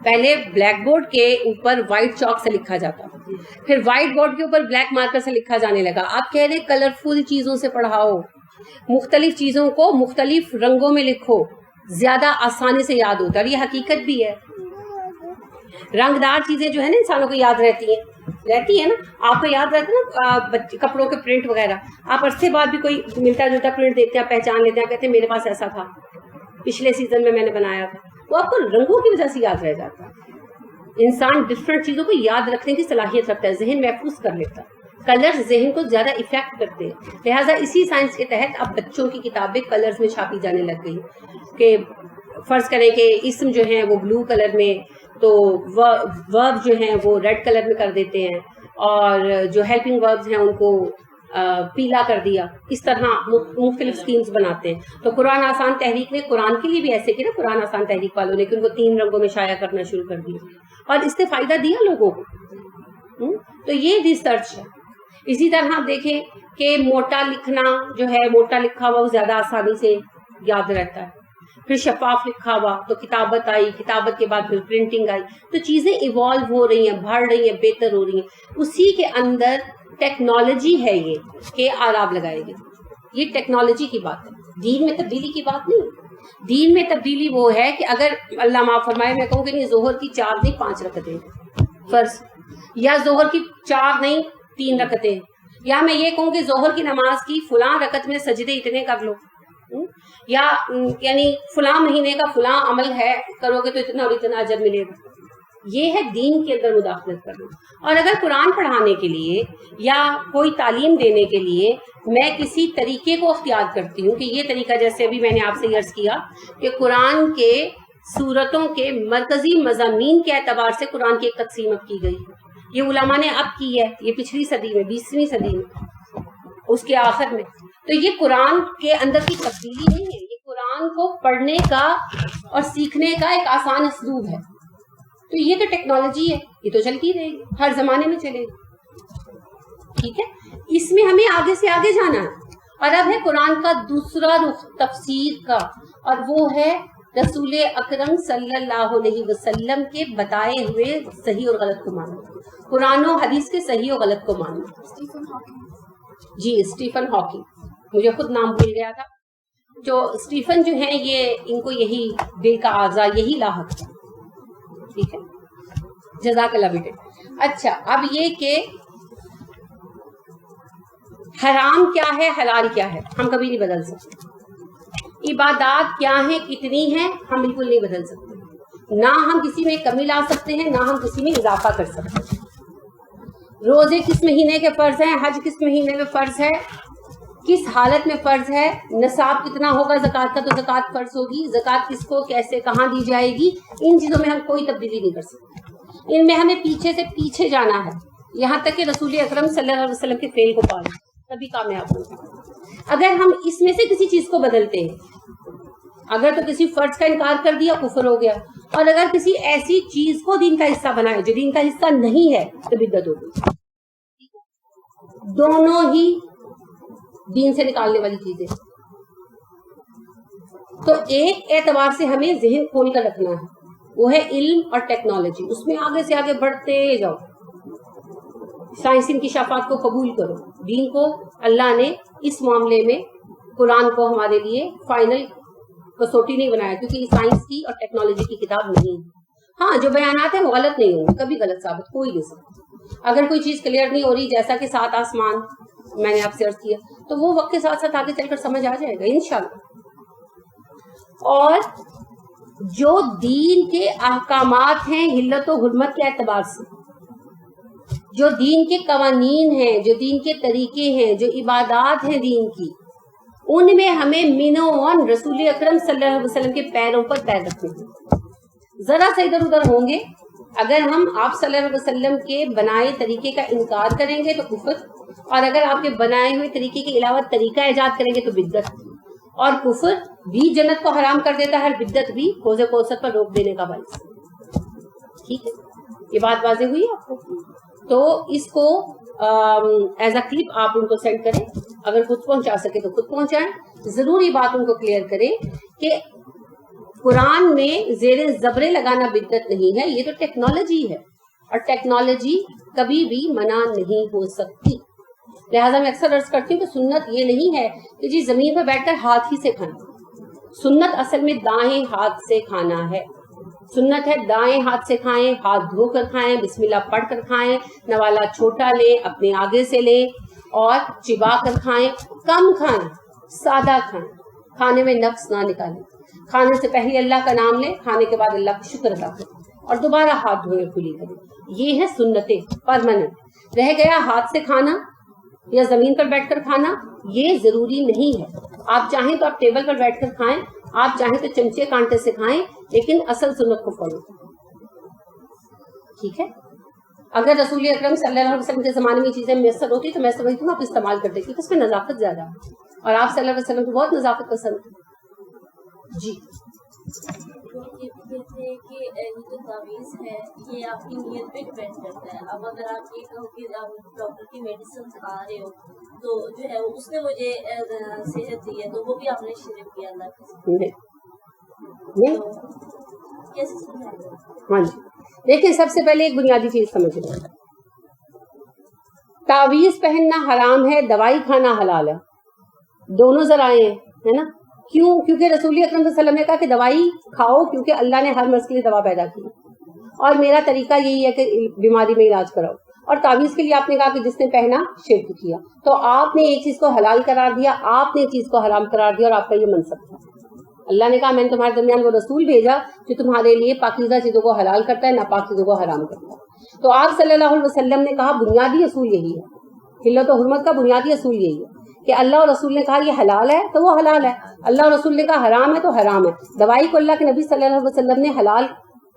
پہلے بلیک بورڈ کے اوپر وائٹ چاک سے لکھا جاتا تھا, پھر وائٹ بورڈ کے اوپر بلیک مارکر سے لکھا جانے لگا. آپ کہہ رہے کلرفل چیزوں سے پڑھاؤ, مختلف چیزوں کو مختلف رنگوں میں لکھو, زیادہ آسانی سے یاد ہوتا ہے. اور یہ حقیقت بھی ہے, رنگدار چیزیں جو ہے نا انسانوں کو یاد رہتی ہے نا. آپ کو یاد رہتا ہے نا کپڑوں کے پرنٹ وغیرہ, آپ عرصے بعد بھی کوئی ملتا جلتا پرنٹ دیکھتے ہیں, پہچان لیتے ہیں, کہتے ہیں میرے پاس ایسا تھا, پچھلے سیزن میں نے بنایا تھا. وہ آپ کو رنگوں کی وجہ سے یاد رہ جاتا ہے. انسان ڈفرینٹ چیزوں کو یاد رکھنے کی صلاحیت رکھتا ہے, ذہن محفوظ کر لیتا ہے. کلر ذہن کو زیادہ افیکٹ کرتے ہیں, لہٰذا اسی سائنس کے تحت اب بچوں کی کتابیں کلرز میں چھاپی جانے لگ گئی. کہ فرض کریں کہ اسم جو ہیں وہ بلو کلر میں, تو ورب جو ہیں وہ ریڈ کلر میں کر دیتے ہیں, اور جو ہیلپنگ وربز ہیں ان کو پیلا کر دیا. اس طرح مختلف اسکیمز بناتے ہیں. تو قرآن آسان تحریک نے قرآن کے لیے بھی ایسے کیا نا, قرآن آسان تحریک والوں نے, کہ ان کو 3 رنگوں میں شائع کرنا شروع کر دیا, اور اس سے فائدہ دیا لوگوں کو. تو یہ ریسرچ ہے. اسی طرح آپ دیکھیں کہ موٹا لکھنا جو ہے, موٹا لکھا ہوا وہ زیادہ آسانی سے یاد رہتا ہے. پھر شفاف لکھا ہوا تو کتابت آئی, کتابت کے بعد پھر پرنٹنگ آئی. تو چیزیں ایوالو ہو رہی ہیں, بڑھ رہی ہیں, بہتر ہو رہی ہیں. اسی کے اندر ٹیکنالوجی ہے یہ کہ آراب لگائے گی. یہ ٹیکنالوجی کی بات ہے, دین میں تبدیلی کی بات نہیں. دین میں تبدیلی وہ ہے کہ اگر اللہ معاف فرمائے میں کہوں کہ نہیں ظہر کی 4 نہیں 5 رکعتیں فرض, یا ظہر کی 4 نہیں 3 رکعتیں, یا میں یہ کہوں کہ ظہر کی نماز کی فلاں رکعت میں سجدے اتنے کر لو, یا یعنی فلاں مہینے کا فلاں عمل ہے, کرو گے تو اتنا اور اتنا اجر ملے گا. یہ ہے دین کے اندر مداخلت کرنا. اور اگر قرآن پڑھانے کے لیے یا کوئی تعلیم دینے کے لیے میں کسی طریقے کو اختیار کرتی ہوں, کہ یہ طریقہ جیسے ابھی میں نے آپ سے عرض کیا کہ قرآن کے سورتوں کے مرکزی مضامین کے اعتبار سے قرآن کی ایک تقسیم اب کی گئی, یہ علماء نے اب کی ہے, یہ پچھلی صدی میں 20ویں صدی میں اس کے آخر میں. تو یہ قرآن کے اندر کی تبدیلی نہیں ہے, یہ قرآن کو پڑھنے کا اور سیکھنے کا ایک آسان اسلوب ہے. تو یہ تو ٹیکنالوجی ہے, یہ تو چلتی رہے گی, ہر زمانے میں چلے گی. ٹھیک ہے, اس میں ہمیں آگے سے آگے جانا ہے. اور اب ہے قرآن کا دوسرا رخ تفسیر کا, اور وہ ہے رسول اکرم صلی اللہ علیہ وسلم کے بتائے ہوئے صحیح اور غلط کو ماننا, قرآن و حدیث کے صحیح اور غلط کو ماننا. جی اسٹیفن ہاکنگ, مجھے خود نام بھول گیا تھا. جو اسٹیفن جو ہیں یہ ان کو یہی دل کا اعضا یہی لاحق تھا. ٹھیک ہے, جزاک اللہ بیٹے. اچھا, اب یہ کہ حرام کیا ہے حلال کیا ہے ہم کبھی نہیں بدل سکتے. عبادات کیا ہیں کتنی ہیں ہم بالکل نہیں بدل سکتے. نہ ہم کسی میں کمی لا سکتے ہیں, نہ ہم کسی میں اضافہ کر سکتے ہیں. روزے کس مہینے کے فرض ہیں, حج کس مہینے میں فرض ہے, کس حالت میں فرض ہے, نصاب کتنا ہوگا زکوٰۃ کا تو زکوٰۃ فرض ہوگی, زکوٰۃ کس کو کیسے کہاں دی جائے گی, ان چیزوں میں ہم کوئی تبدیلی نہیں کر سکتے. ان میں ہمیں پیچھے سے پیچھے جانا ہے, یہاں تک کہ رسول اکرم صلی اللہ علیہ وسلم کے فعل کو پالیں تبھی کامیاب ہوں. اگر ہم اس میں سے کسی چیز کو بدلتے ہیں, اگر تو کسی فرض کا انکار کر دیا کفر ہو گیا, اور اگر کسی ایسی چیز کو دین کا حصہ بنائے جو دین کا حصہ نہیں ہے تو بدعت ہوگی. دونوں ہی دین سے نکالنے والی چیزیں. تو ایک اعتبار سے ہمیں ذہن کھول کر رکھنا ہے, وہ ہے علم اور ٹیکنالوجی. اس میں آگے سے آگے بڑھتے جاؤ, سائنسی انکشافات کو قبول کرو. دین کو اللہ نے اس معاملے میں قرآن کو ہمارے لیے فائنل کسوٹی نہیں بنایا, کیونکہ یہ سائنس کی اور ٹیکنالوجی کی کتاب نہیں ہے. ہاں جو بیانات ہیں وہ غلط نہیں ہوں گے, کبھی غلط ثابت کوئی نہیں سکتا. اگر کوئی چیز کلیئر نہیں ہو رہی, جیسا کہ 7 آسمان میں نے آپ سے عرض کیا, تو وہ وقت کے ساتھ ساتھ آگے چل کر سمجھ آ جائے گا انشاءاللہ. اور جو دین کے احکامات ہیں حلت و حرمت کے اعتبار سے, جو دین کے قوانین ہیں, جو دین کے طریقے ہیں, جو عبادات ہیں دین کی, ان میں ہمیں مینوان رسول اکرم صلی اللہ علیہ وسلم کے پیروں پر پیر رکھنے ہیں. ذرا سا ادھر ادھر ہوں گے, اگر ہم آپ صلی اللہ علیہ وسلم کے بنائے طریقے کا انکار کریں گے تو کفر, اور اگر آپ کے بنائے ہوئے طریقے کے علاوہ طریقہ ایجاد کریں گے تو بدعت. اور کفر بھی جنت کو حرام کر دیتا ہے, بدعت بھی حوض کوثر پر روک دینے کا باعث. ٹھیک ہے, یہ بات واضح ہوئی آپ کو. تو اس کو ایز اے کلپ آپ ان کو سینڈ کریں, اگر خود پہنچا سکے تو خود پہنچائیں. ضرور یہ بات ان کو کلیئر کریں کہ قرآن میں زیر زبرے لگانا بدعت نہیں ہے, یہ تو ٹیکنالوجی ہے, اور ٹیکنالوجی کبھی بھی منع نہیں ہو سکتی. لہٰذا میں اکثر عرض کرتی ہوں کہ سنت یہ نہیں ہے کہ جی زمین پر بیٹھ کر ہاتھ ہی سے کھانا. سنت اصل میں دائیں ہاتھ سے کھانا ہے. سنت ہے دائیں ہاتھ سے کھائیں, ہاتھ دھو کر کھائیں, بسم اللہ پڑھ کر کھائیں, نوالا چھوٹا لیں, اپنے آگے سے لیں اور چبا کر کھائیں. کم کھائیں, سادہ کھائیں, کھانے میں نقص نہ نکالیں. کھانے سے پہلے اللہ کا نام لیں, کھانے کے بعد اللہ کا شکر ادا کریں, اور دوبارہ ہاتھ دھوئے کھلی کریں. یہ ہے سنتیں پرماننٹ. رہ گیا ہاتھ سے کھانا یا زمین پر بیٹھ کر کھانا, یہ ضروری نہیں ہے. آپ چاہیں تو آپ ٹیبل پر بیٹھ کر کھائیں, آپ چاہیں تو چمچے کانٹے سے کھائیں, لیکن اصل سنت کو فالو کریں. ٹھیک ہے. اگر رسول اکرم صلی اللہ علیہ وسلم کے زمانے میں چیزیں میسر ہوتی تو میں سمجھتی ہوں آپ استعمال کرتے, کیونکہ اس میں نظافت زیادہ ہے, اور آپ صلی اللہ علیہ وسلم کو بہت نظافت پسند ہے. جی کہتے ہیں کہ یہ جو تعویذ ہے یہ آپ کی نیت پہ ڈپینڈ کرتا ہے. اب اگر آپ یہ کہو کہ آپ ڈاکٹر کی میڈیسن کھا رہے ہو تو جو ہے اس نے مجھے صحت دی ہے, تو وہ بھی آپ نے شرک کیا اللہ کے کیسے سمجھا؟ ہاں جی, دیکھیں سب سے پہلے ایک بنیادی چیز سمجھ لیں, تعویذ پہننا حرام ہے, دوائی کھانا حلال ہے. دونوں ذرائع ہے نا. کیوں؟ کیونکہ رسول اکرم صلی اللہ علیہ وسلم نے کہا کہ دوائی کھاؤ, کیونکہ اللہ نے ہر مرض کے لیے دوا پیدا کی, اور میرا طریقہ یہی ہے کہ بیماری میں علاج کراؤ. اور تعویذ کے لیے آپ نے کہا کہ جس نے پہنا شرک کیا, تو آپ نے ایک چیز کو حلال قرار دیا, آپ نے ایک چیز کو حرام قرار دیا, اور آپ کا یہ منصب تھا. اللہ نے کہا میں نے تمہارے درمیان وہ رسول بھیجا جو تمہارے لیے پاکیزہ چیزوں کو حلال کرتا ہے, ناپاک چیزوں کو حرام کرتا ہے. تو آپ صلی اللہ علیہ وسلم نے کہا بنیادی اصول یہی ہے, حلت و حرمت کا بنیادی اصول یہی ہے کہ اللہ اور رسول نے کہا یہ حلال ہے تو وہ حلال ہے, اللہ اور رسول نے کہا حرام ہے تو حرام ہے. دوائی کو اللہ کے نبی صلی اللہ علیہ وسلم نے حلال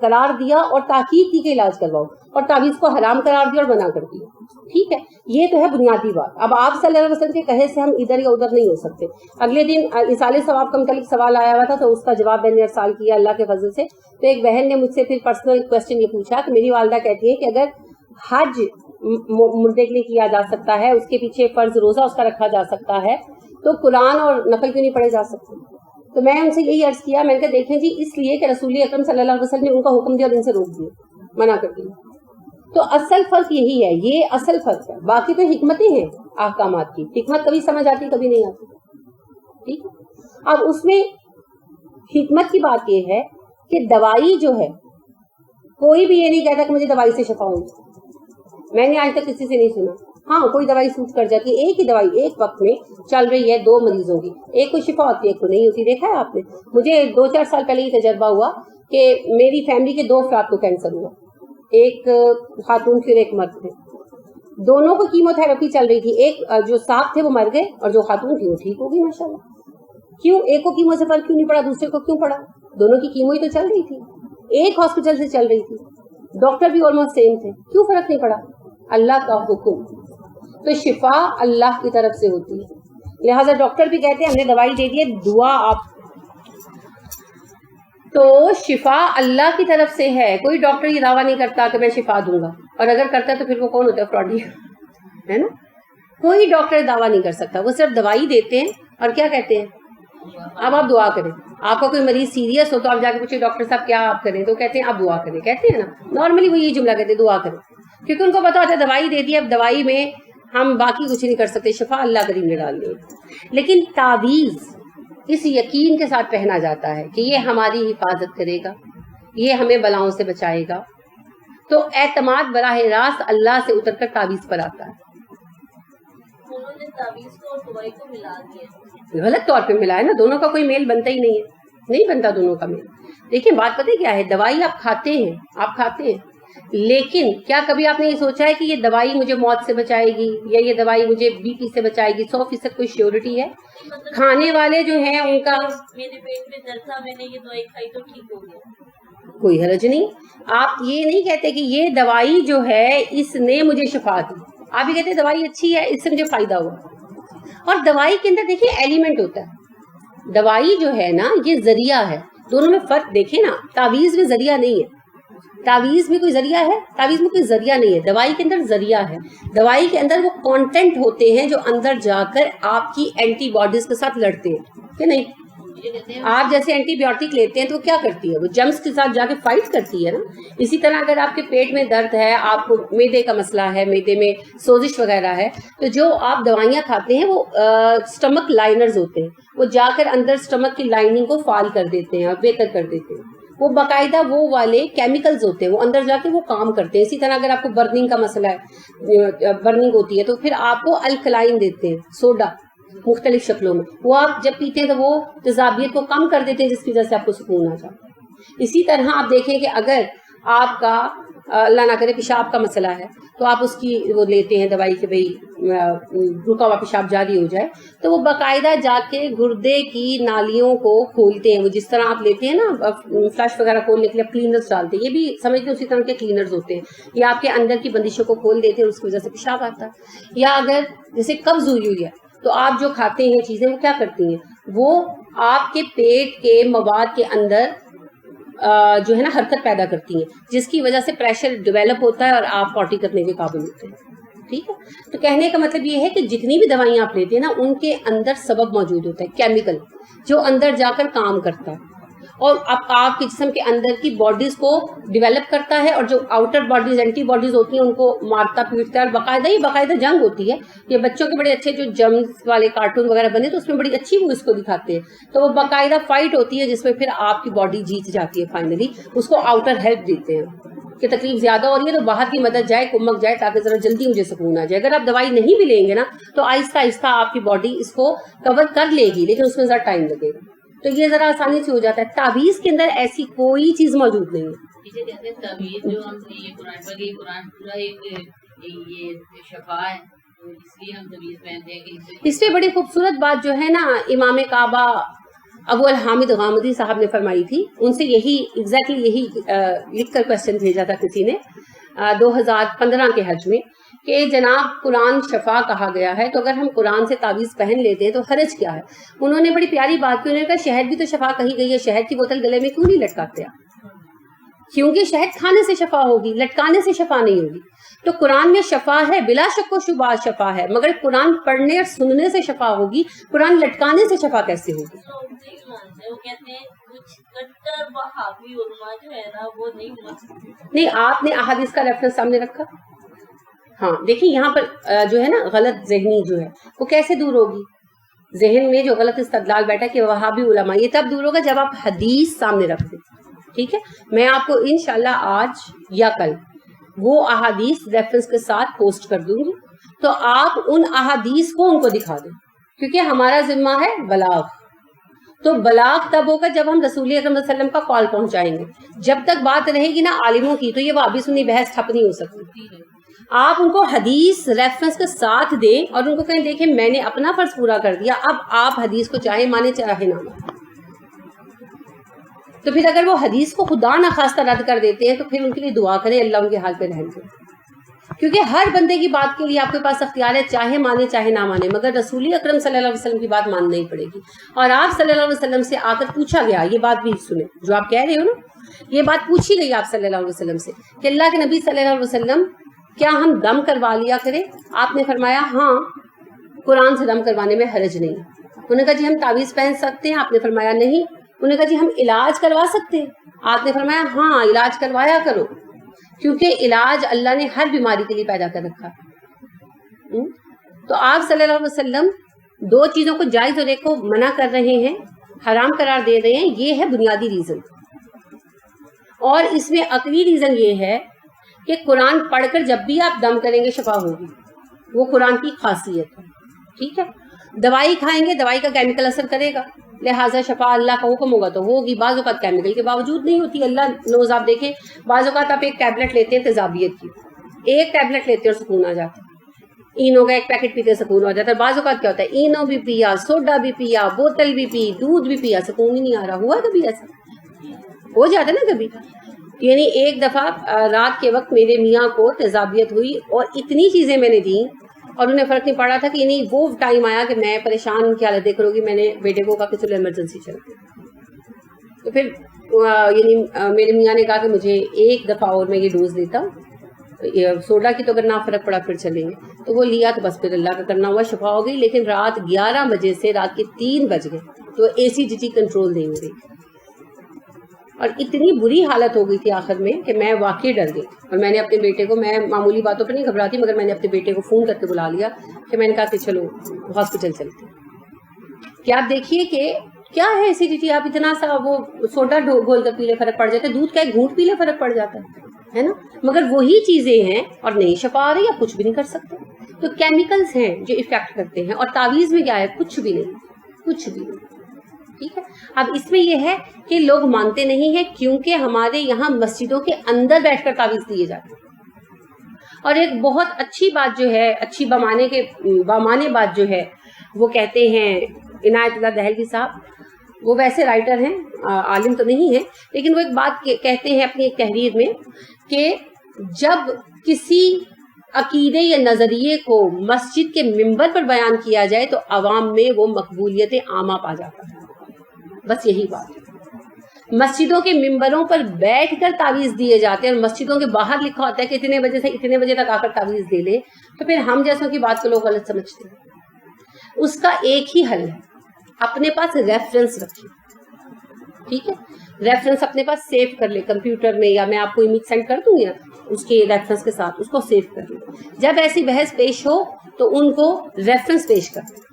قرار دیا اور تاکید کی کہ علاج کرواؤ, اور تعویذ کو حرام قرار دیا اور منع کر دیا. ٹھیک ہے, یہ تو ہے بنیادی بات. اب آپ صلی اللہ علیہ وسلم کے کہے سے ہم ادھر یا ادھر نہیں ہو سکتے. اگلے دن ایصال ثواب کا متعلق سوال آیا ہوا تھا, تو اس کا جواب میں نے ارسال کیا اللہ کے فضل سے. تو ایک بہن نے مجھ سے پھر پرسنل کوشچن یہ پوچھا کہ میری والدہ کہتی ہے کہ اگر حج مردے کے لیے کیا جا سکتا ہے, اس کے پیچھے فرض روزہ اس کا رکھا جا سکتا ہے, تو قرآن اور نفل کیوں نہیں پڑھے جا سکتے؟ تو میں ان سے یہی عرض کیا, میں نے کہا دیکھیں جی, اس لیے کہ رسول اکرم صلی اللہ علیہ وسلم نے ان کا حکم دیا اور ان سے روک دیا, منع کر دیا. تو اصل فرق یہی ہے, یہ اصل فرق ہے. باقی تو حکمتیں ہیں احکامات کی, حکمت کبھی سمجھ آتی کبھی نہیں آتی. ٹھیک ہے. اب اس میں حکمت کی بات یہ ہے کہ دوائی جو ہے, کوئی بھی یہ نہیں کہتا کہ مجھے دوائی سے شفا ہوئی. میں نے آج تک کسی سے نہیں سنا. ہاں کوئی دوائی سوٹ کر جاتی ہے, ایک ہی دوائی ایک وقت میں چل رہی ہے 2 مریضوں کی, ایک کو شفا ہوتی ہے ایک کو نہیں ہوتی. دیکھا ہے آپ نے؟ مجھے 2-4 سال پہلے یہ تجربہ ہوا کہ میری فیملی کے 2 افراد کو کینسر ہوا, ایک خاتون تھی اور ایک مرد تھے. دونوں کو کیمو تھراپی چل رہی تھی. ایک جو صاحب تھے وہ مر گئے اور جو خاتون تھی وہ ٹھیک ہو گئی ماشاءاللہ. کیوں؟ ایک کو کیمو سے فرق کیوں نہیں پڑا, دوسرے کو کیوں پڑا؟ دونوں کی کیمو ہی تو چل رہی تھی, ایک ہاسپٹل سے چل رہی تھی, ڈاکٹر بھی آلموسٹ سیم تھے, کیوں فرق نہیں پڑا؟ اللہ کا حکم. تو شفا اللہ کی طرف سے ہوتی ہے. لہٰذا ڈاکٹر بھی کہتے ہیں ہم نے دوائی دے دی ہے, دعا آپ, تو شفا اللہ کی طرف سے ہے. کوئی ڈاکٹر یہ دعویٰ نہیں کرتا کہ میں شفا دوں گا, اور اگر کرتا ہے تو پھر وہ کون ہوتا ہے؟ فراڈی ہے نا. کوئی ڈاکٹر دعویٰ نہیں کر سکتا, وہ صرف دوائی دیتے ہیں اور کیا کہتے ہیں اب آپ دعا کریں. آپ کا کوئی مریض سیریس ہو تو آپ جا کے پوچھیں ڈاکٹر صاحب کیا آپ کریں, تو کہتے ہیں آپ دعا کریں. کہتے ہیں نا نارملی وہ یہ جملہ کہتے ہیں دعا کریں, کیونکہ ان کو پتا ہوتا ہے دوائی دے دی, اب دوائی میں ہم باقی کچھ نہیں کر سکتے, شفا اللہ کریم نے ڈال دی. لیکن تعویذ اس یقین کے ساتھ پہنا جاتا ہے کہ یہ ہماری حفاظت کرے گا, یہ ہمیں بلاؤں سے بچائے گا. تو اعتماد براہ راست اللہ سے اتر کر تعویذ پر آتا ہے. انہوں نے تعویذ کو اور دوائی کو ملا دیا, غلط طور پہ ملا ہے نا, دونوں کا کوئی میل بنتا ہی نہیں ہے, نہیں بنتا دونوں کا میل. دیکھیں بات پتہ کیا ہے, دوائی آپ کھاتے ہیں, لیکن کیا کبھی آپ نے یہ سوچا ہے کہ یہ دوائی مجھے موت سے بچائے گی یا یہ دوائی مجھے BP سے بچائے گی؟ 100% کوئی شیورٹی ہے؟ کھانے والے جو ہیں ان کا میرے پیٹ میں درد تھا, میں نے یہ دوائی کھائی تو ٹھیک ہو گیا, کوئی حرج نہیں. آپ یہ نہیں کہتے کہ یہ دوائی جو ہے اس نے مجھے شفا دی, آپ یہ کہتے دوائی اچھی ہے اس سے مجھے فائدہ ہوا. اور دوائی کے اندر دیکھیں ایلیمنٹ ہوتا ہے, دوائی جو ہے نا یہ ذریعہ ہے, دونوں میں فرق دیکھیں نا. تعویذ میں ذریعہ نہیں ہے, تعویذ میں کوئی ذریعہ ہے؟ تعویذ میں کوئی ذریعہ نہیں ہے. دوائی کے اندر ذریعہ ہے. دوائی کے اندر وہ کانٹینٹ ہوتے ہیں جو اندر جا کر آپ کی اینٹی باڈیز کے ساتھ لڑتے ہیں کہ نہیں. آپ جیسے اینٹی بایوٹک لیتے ہیں تو وہ کیا کرتی ہے, وہ جرمز کے ساتھ جا کے فائٹ کرتی ہے نا. اسی طرح اگر آپ کے پیٹ میں درد ہے, آپ کو معدے کا مسئلہ ہے, معدے میں سوزش وغیرہ ہے, تو جو آپ دوائیاں کھاتے ہیں وہ اسٹمک لائنرز ہوتے ہیں, وہ جا کر اندر اسٹمک کی لائننگ کو فعال کر دیتے ہیں اور بہتر کر دیتے ہیں. وہ باقاعدہ وہ والے کیمیکلز ہوتے ہیں, وہ اندر جا کے وہ کام کرتے ہیں. اسی طرح اگر آپ کو برننگ کا مسئلہ ہے, برننگ ہوتی ہے, تو پھر آپ کو الکلائن دیتے ہیں, سوڈا مختلف شکلوں میں, وہ آپ جب پیتے ہیں تو وہ تیزابیت کو کم کر دیتے ہیں, جس کی وجہ سے آپ کو سکون آ جاتا ہے. اسی طرح آپ دیکھیں کہ اگر آپ کا اللہ نہ کرے پیشاب کا مسئلہ ہے تو آپ اس کی وہ لیتے ہیں دوائی کہ بھئی رکا ہوا پیشاب جاری ہو جائے, تو وہ باقاعدہ جا کے گردے کی نالیوں کو کھولتے ہیں. وہ جس طرح آپ لیتے ہیں نا فلش وغیرہ کھولنے کے لیے کلینرز ڈالتے ہیں, یہ بھی سمجھتے ہیں اسی طرح کے کلینرز ہوتے ہیں. یہ آپ کے اندر کی بندشوں کو کھول دیتے ہیں, اس کی وجہ سے پیشاب آتا ہے. یا اگر جیسے قبض ہوئی ہے تو آپ جو کھاتے ہیں چیزیں وہ کیا کرتی ہیں, وہ آپ کے پیٹ کے مواد کے اندر جو ہے نا حرکت پیدا کرتی ہیں, جس کی وجہ سے پریشر ڈیولپ ہوتا ہے اور آپ پوٹی کرنے کے قابل ہوتے ہیں. ٹھیک ہے, تو کہنے کا مطلب یہ ہے کہ جتنی بھی دوائیاں آپ لیتے ہیں نا, ان کے اندر سبب موجود ہوتا ہے, کیمیکل, جو اندر جا کر کام کرتا ہے اور اب آپ کے جسم کے اندر کی باڈیز کو ڈیولپ کرتا ہے, اور جو آؤٹر باڈیز اینٹی باڈیز ہوتی ہیں ان کو مارتا پیٹتا ہے, اور باقاعدہ جنگ ہوتی ہے. یہ بچوں کے بڑے اچھے جو جرمز والے کارٹون وغیرہ بنے تو اس میں بڑی اچھی وہ اس کو دکھاتے ہیں, تو وہ باقاعدہ فائٹ ہوتی ہے جس میں پھر آپ کی باڈی جیت جاتی ہے فائنلی. اس کو آؤٹر ہیلپ دیتے ہیں کہ تکلیف زیادہ ہو رہی ہے تو باہر کی مدد جائے, کمک جائے, تاکہ ذرا جلدی مجھے سکون آ جائے. اگر آپ دوائی نہیں بھی لیں گے نا تو آہستہ آہستہ آپ کی باڈی اس کو کور کر لے گی, لیکن اس میں ذرا ٹائم لگے گا. تو یہ ذرا آسانی سے ہو جاتا ہے. تعویذ کے اندر ایسی کوئی چیز موجود نہیں ہے. اسے کہتے ہیں تعویذ جو ہم یہ قرآن پاک, یہ قرآن پورا ایک یہ شفا ہے, تو اس لیے ہم تعویذ پہنتے ہیں کہ اس سے بڑی خوبصورت بات جو ہے نا امام کعبہ ابو الحامد غامدی صاحب نے فرمائی تھی. ان سے یہی ایگزیکٹلی یہی لکھ کر کوشچن بھیجا تھا کسی نے 2015 کے حج میں, کہ جناب قرآن شفا کہا گیا ہے, تو اگر ہم قرآن سے تعویذ پہن لیتے ہیں تو حرج کیا ہے. انہوں نے بڑی پیاری بات کی, انہوں نے کہا شہد بھی تو شفا کہی گئی ہے, شہد کی بوتل گلے میں کیوں نہیں لٹکاتے آپ, کیونکہ شہد کھانے سے شفا ہوگی, لٹکانے سے شفا نہیں ہوگی. تو قرآن میں شفا ہے, بلا شک و شبہ شفا ہے, مگر قرآن پڑھنے اور سننے سے شفا ہوگی, قرآن لٹکانے سے شفا کیسے ہوگی. وہ کہتے ہیں کچھ کٹر وہابی علماء جو ہے نا وہ نہیں, آپ نے احادیث کا ریفرنس سامنے رکھا. ہاں دیکھیں یہاں پر جو ہے نا غلط ذہنی جو ہے وہ کیسے دور ہوگی, ذہن میں جو غلط استدلال بیٹھا کہ وہابی علماء, یہ تب دور ہوگا جب آپ حدیث سامنے رکھ دیں. ٹھیک ہے, میں آپ کو انشاءاللہ آج یا کل وہ احادیث ریفرنس کے ساتھ پوسٹ کر دوں گی, تو آپ ان احادیث کو ان کو دکھا دیں, کیونکہ ہمارا ذمہ ہے بلاغ. تو بلاغ تب ہوگا جب ہم رسول اکرم صلی اللہ علیہ وسلم کا کال پہنچائیں گے. جب تک بات رہے گی نا عالموں کی, تو یہ وہابی سنی بحث ٹھپ نہیں ہو سکتی. آپ ان کو حدیث ریفرنس کے ساتھ دیں اور ان کو کہیں دیکھیں میں نے اپنا فرض پورا کر دیا, اب آپ حدیث کو چاہے مانے چاہے نہ مانے. تو پھر اگر وہ حدیث کو خدا نخواستہ رد کر دیتے ہیں تو پھر ان کے لیے دعا کریں, اللہ ان کے حال پہ رحم کرے. کیونکہ ہر بندے کی بات کے لیے آپ کے پاس اختیار ہے, چاہے مانے چاہے نہ مانے, مگر رسول اکرم صلی اللہ علیہ وسلم کی بات ماننا ہی پڑے گی. اور آپ صلی اللہ علیہ وسلم سے آ کر پوچھا گیا, یہ بات بھی سنیں جو آپ کہہ رہے ہو نا, یہ بات پوچھی گئی آپ صلی اللہ علیہ وسلم سے کہ اللہ کے نبی صلی اللہ علیہ وسلم کیا ہم دم کروا لیا کریں. آپ نے فرمایا ہاں, قرآن سے دم کروانے میں حرج نہیں. انہوں نے کہا جی ہم تعویذ پہن سکتے ہیں. آپ نے فرمایا نہیں. انہوں نے کہا جی ہم علاج کروا سکتے ہیں. آپ نے فرمایا ہاں علاج کروایا کرو, کیونکہ علاج اللہ نے ہر بیماری کے لیے پیدا کر رکھا. تو آپ صلی اللہ علیہ وسلم دو چیزوں کو جائز اور ایک کو منع کر رہے ہیں, حرام قرار دے رہے ہیں. یہ ہے بنیادی ریزن. اور اس میں عقلی ریزن یہ ہے کہ قرآن پڑھ کر جب بھی آپ دم کریں گے شفا ہوگی, وہ قرآن کی خاصیت ہے. ٹھیک ہے, دوائی کھائیں گے دوائی کا کیمیکل اثر کرے گا, لہٰذا شفا اللہ کا حکم ہوگا تو ہوگی. بعض اوقات کیمیکل کے باوجود نہیں ہوتی, اللہ نوز. آپ دیکھیں بعض اوقات آپ ایک ٹیبلٹ لیتے ہیں تیزابیت کی, ایک ٹیبلٹ لیتے ہیں اور سکون آ جاتا ہے. اینو کا ایک پیکٹ پیتے سکون ہو جاتا ہے. بعض اوقات کیا ہوتا ہے اینو بھی پیا, سوڈا بھی پیا, بوتل بھی پی, دودھ بھی پیا, سکون ہی نہیں آ رہا. ہوا کبھی ایسا ہو جاتا ہے نا کبھی. یعنی ایک دفعہ رات کے وقت میرے میاں کو تیزابیت ہوئی اور اتنی چیزیں میں نے دیں اور انہیں فرق نہیں پڑا تھا کہ یعنی وہ ٹائم آیا کہ میں پریشان کی حالت دیکھ رہی ہوں کہ میں نے بیٹے کو کہا کہ چلو ایمرجنسی چلتے. تو پھر یعنی میرے میاں نے کہا کہ مجھے ایک دفعہ اور میں یہ ڈوز دیتا ہوں, سوڈا کی تو اگر نہ فرق پڑا پھر چلیں گے. تو وہ لیا تو بس پھر اللہ کا کرنا ہوا, شفا ہو گئی. لیکن رات 11 بجے سے رات کے 3 بج گئے تو ایسیڈیٹی کنٹرول نہیں ہو رہی اور اتنی بری حالت ہو گئی تھی آخر میں کہ میں واقعی ڈر گئی اور میں نے اپنے بیٹے کو, میں معمولی باتوں پہ نہیں گھبراتی مگر میں نے اپنے بیٹے کو فون کر کے بلا لیا کہ میں نے کہا کہ چلو ہاسپٹل چلتے ہیں. کہ آپ دیکھیے کہ کیا ہے ایسیڈیٹی, آپ اتنا سا وہ سوڈا گھول کر پی لے فرق پڑ جاتا ہے, دودھ کا ایک گھونٹ پی لے فرق پڑ جاتا ہے نا, مگر وہی چیزیں ہیں اور نہیں شفا آ رہی, آپ کچھ بھی نہیں کر سکتے. تو کیمیکلز ہیں جو افیکٹ کرتے ہیں, اور تعویذ میں کیا ہے, کچھ بھی نہیں, کچھ بھی نہیں. ٹھیک ہے. اب اس میں یہ ہے کہ لوگ مانتے نہیں ہیں کیونکہ ہمارے یہاں مسجدوں کے اندر بیٹھ کر تعویذ دیے جاتے ہیں. اور ایک بہت اچھی بات جو ہے, اچھی بامانے بات جو ہے, وہ کہتے ہیں عنایت اللہ دہلوی صاحب, وہ ویسے رائٹر ہیں, عالم تو نہیں ہیں, لیکن وہ ایک بات کہتے ہیں اپنی ایک تحریر میں کہ جب کسی عقیدے یا نظریے کو مسجد کے ممبر پر بیان کیا جائے تو عوام میں وہ مقبولیت عامہ پا جاتا ہے. بس یہی بات ہے. مسجدوں کے ممبروں پر بیٹھ کر تعویذ دیے جاتے ہیں اور مسجدوں کے باہر لکھا ہوتا ہے کہ اتنے بجے سے اتنے بجے تک آ کر تعویذ دے لے, تو پھر ہم جیسوں کی بات کو لوگ غلط سمجھتے ہیں. اس کا ایک ہی حل ہے, اپنے پاس ریفرنس رکھیے. ٹھیک ہے, ریفرنس اپنے پاس سیو کر لے کمپیوٹر میں, یا میں آپ کو امیج سینڈ کر دوں گی نا, اس کے ریفرنس کے ساتھ اس کو سیو کر لیں. جب ایسی بحث پیش ہو تو ان کو ریفرنس پیش کر دیں,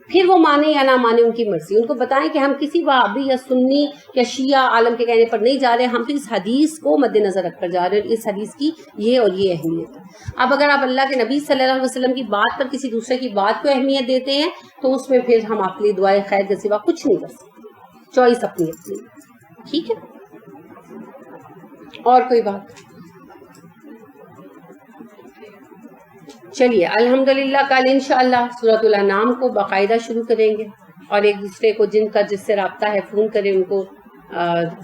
پھر وہ مانے یا نہ مانے ان کی مرضی. ان کو بتائیں کہ ہم کسی وہابی یا سنی یا شیعہ عالم کے کہنے پر نہیں جا رہے, ہم تو اس حدیث کو مد نظر رکھ کر جا رہے ہیں, اس حدیث کی یہ اور یہ اہمیت ہے. اب اگر آپ اللہ کے نبی صلی اللہ علیہ وسلم کی بات پر کسی دوسرے کی بات کو اہمیت دیتے ہیں تو اس میں پھر ہم آپ کے لیے دعائے خیر کے سوا کچھ نہیں کر سکتے. چوائس اپنی اپنی. ٹھیک ہے, اور کوئی بات؟ چلیے الحمدللہ کل انشاءاللہ سورۃ الانعام کو باقاعدہ شروع کریں گے, اور ایک دوسرے کو جن کا جس سے رابطہ ہے فون کریں, ان کو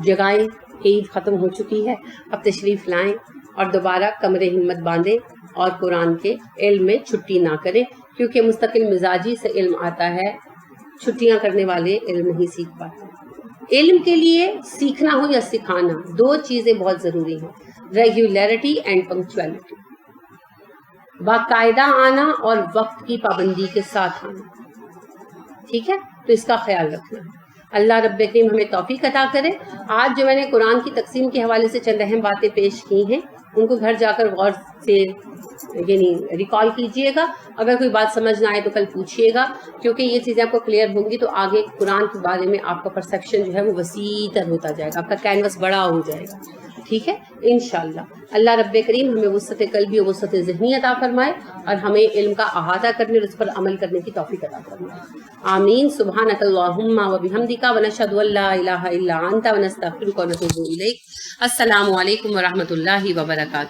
جگائیں کہ عید ختم ہو چکی ہے, اب تشریف لائیں اور دوبارہ کمر ہمت باندھیں اور قرآن کے علم میں چھٹی نہ کریں, کیونکہ مستقل مزاجی سے علم آتا ہے, چھٹیاں کرنے والے علم نہیں سیکھ پاتے. علم کے لیے سیکھنا ہو یا سکھانا, دو چیزیں بہت ضروری ہیں, ریگولیرٹی اینڈ پنکچویلٹی. باقاعدہ آنا اور وقت کی پابندی کے ساتھ آنا. ٹھیک ہے, تو اس کا خیال رکھنا. اللہ رب کریم ہمیں توفیق عطا کرے. آج جو میں نے قرآن کی تقسیم کے حوالے سے چند اہم باتیں پیش کی ہیں, ان کو گھر جا کر غور سے یعنی ریکال کیجئے گا. اگر کوئی بات سمجھ نہ آئے تو کل پوچھیے گا, کیونکہ یہ چیزیں آپ کو کلیئر ہوں گی تو آگے قرآن کے بارے میں آپ کا پرسیپشن جو ہے وہ وسیع تر ہوتا جائے گا, آپ کا کینوس بڑا ہو جائے گا. ٹھیک ہے انشاءاللہ. اللہ رب کریم ہمیں وسعت قلبی اور وسعت ذہنی عطا فرمائے, اور ہمیں علم کا احاطہ کرنے اور اس پر عمل کرنے کی توفیق عطا فرمائے. آمین. سبحانک اللہم و بحمدک و نشہد ان لا الہ الا انت و نستغفرک و نتوب الیک. السلام علیکم و رحمۃ اللہ وبرکاتہ.